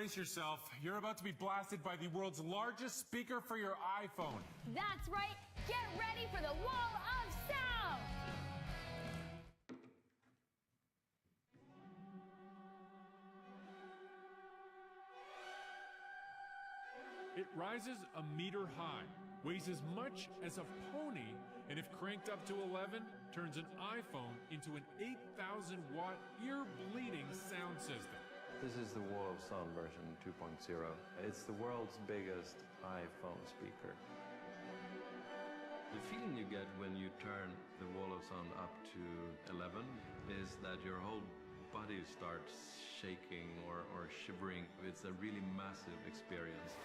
brace yourself. You're about to be blasted by the world's largest speaker for your iPhone. That's right. Get ready for the wall of sound. It rises a meter high, weighs as much as a pony, and if cranked up to 11, turns an iPhone into an 8,000-watt ear-bleeding sound system. This is the Wall of Sound version 2.0. It's the world's biggest iPhone speaker. The feeling you get when you turn the Wall of Sound up to 11 is that your whole body starts shaking or shivering. It's a really massive experience.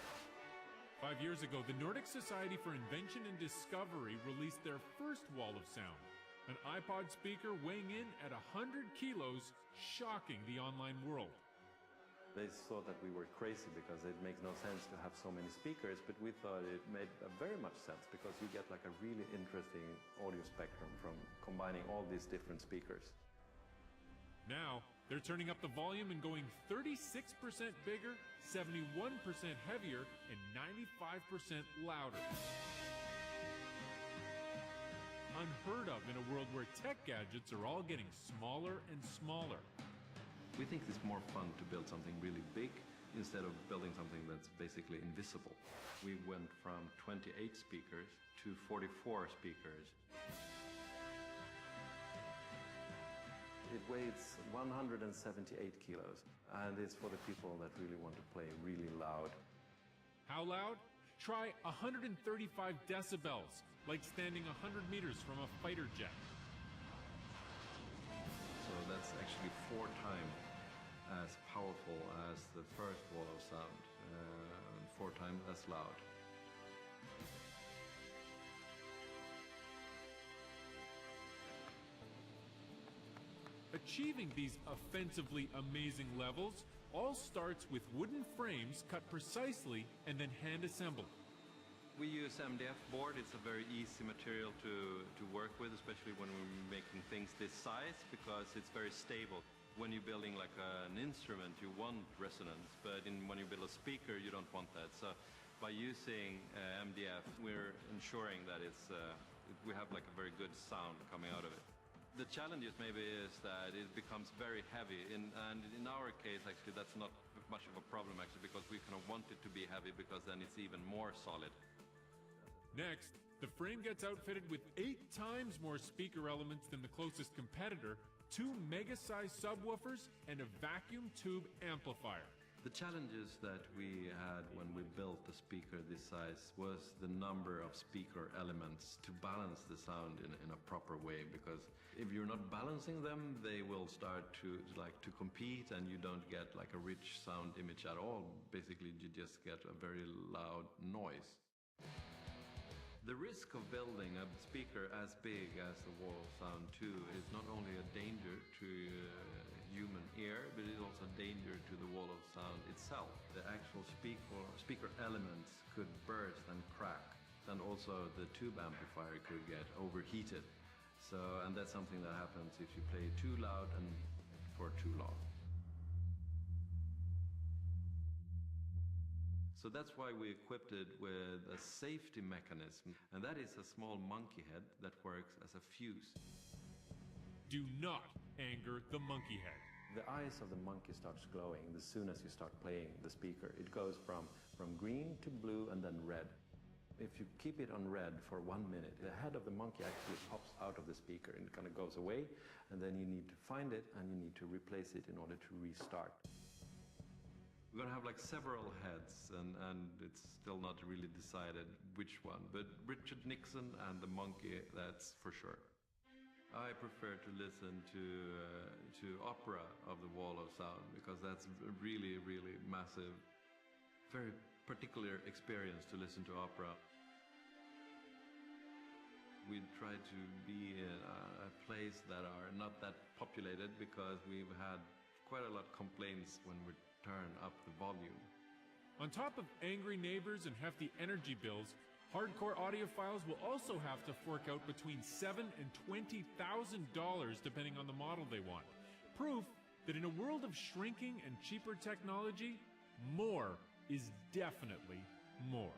5 years ago, the Nordic Society for Invention and Discovery released their first wall of sound, an iPod speaker weighing in at 100 kilos, shocking the online world. They thought that we were crazy because it makes no sense to have so many speakers, but we thought it made very much sense because you get like a really interesting audio spectrum from combining all these different speakers. Now, they're turning up the volume and going 36% bigger, 71% heavier, and 95% louder. Unheard of in a world where tech gadgets are all getting smaller and smaller. We think it's more fun to build something really big instead of building something that's basically invisible. We went from 28 speakers to 44 speakers. It weighs 178 kilos, and it's for the people that really want to play really loud. How loud? Try 135 decibels, like standing 100 meters from a fighter jet. So that's actually 4 times as powerful as the first Wall of Sound, and 4 times as loud. Achieving these offensively amazing levels all starts with wooden frames cut precisely and then hand-assembled. We use MDF board. It's a very easy material to work with, especially when we're making things this size, because it's very stable. When you're building like an instrument, you want resonance, but when you build a speaker, you don't want that. So by using MDF, we're ensuring that we have like a very good sound coming out of it. The challenges maybe is that it becomes very heavy, and in our case actually that's not much of a problem actually, because we kind of want it to be heavy because then it's even more solid. Next, the frame gets outfitted with 8 times more speaker elements than the closest competitor, 2 mega-sized subwoofers, and a vacuum tube amplifier. The challenges that we had when we built the speaker this size was the number of speaker elements to balance the sound in a proper way, because if you're not balancing them, they will start to compete, and you don't get like a rich sound image at all. Basically, you just get a very loud noise. The risk of building a speaker as big as the Wall of Sound 2 is not only a danger to human ear, but it's also a danger to the Wall of Sound itself. The actual speaker elements could burst and crack, and also the tube amplifier could get overheated. And that's something that happens if you play too loud and for too long. So that's why we equipped it with a safety mechanism, and that is a small monkey head that works as a fuse. Do not anger the monkey head. The eyes of the monkey starts glowing as soon as you start playing the speaker. It goes from green to blue and then red. If you keep it on red for 1 minute, the head of the monkey actually pops out of the speaker and it kind of goes away, and then you need to find it and you need to replace it in order to restart. We're going to have like several heads, and it's still not really decided which one, but Richard Nixon and the monkey, that's for sure. I prefer to listen to opera of the Wall of Sound, because that's a really, really massive, very particular experience to listen to opera. We try to be in a place that are not that populated, because we've had quite a lot of complaints when we turn up the volume. On top of angry neighbors and hefty energy bills, hardcore audiophiles will also have to fork out between $7,000 and $20,000 depending on the model they want. Proof that in a world of shrinking and cheaper technology, more is definitely more.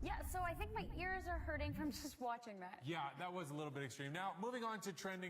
Yeah, so I think my ears are hurting from just watching that. Yeah, that was a little bit extreme. Now, moving on to trending.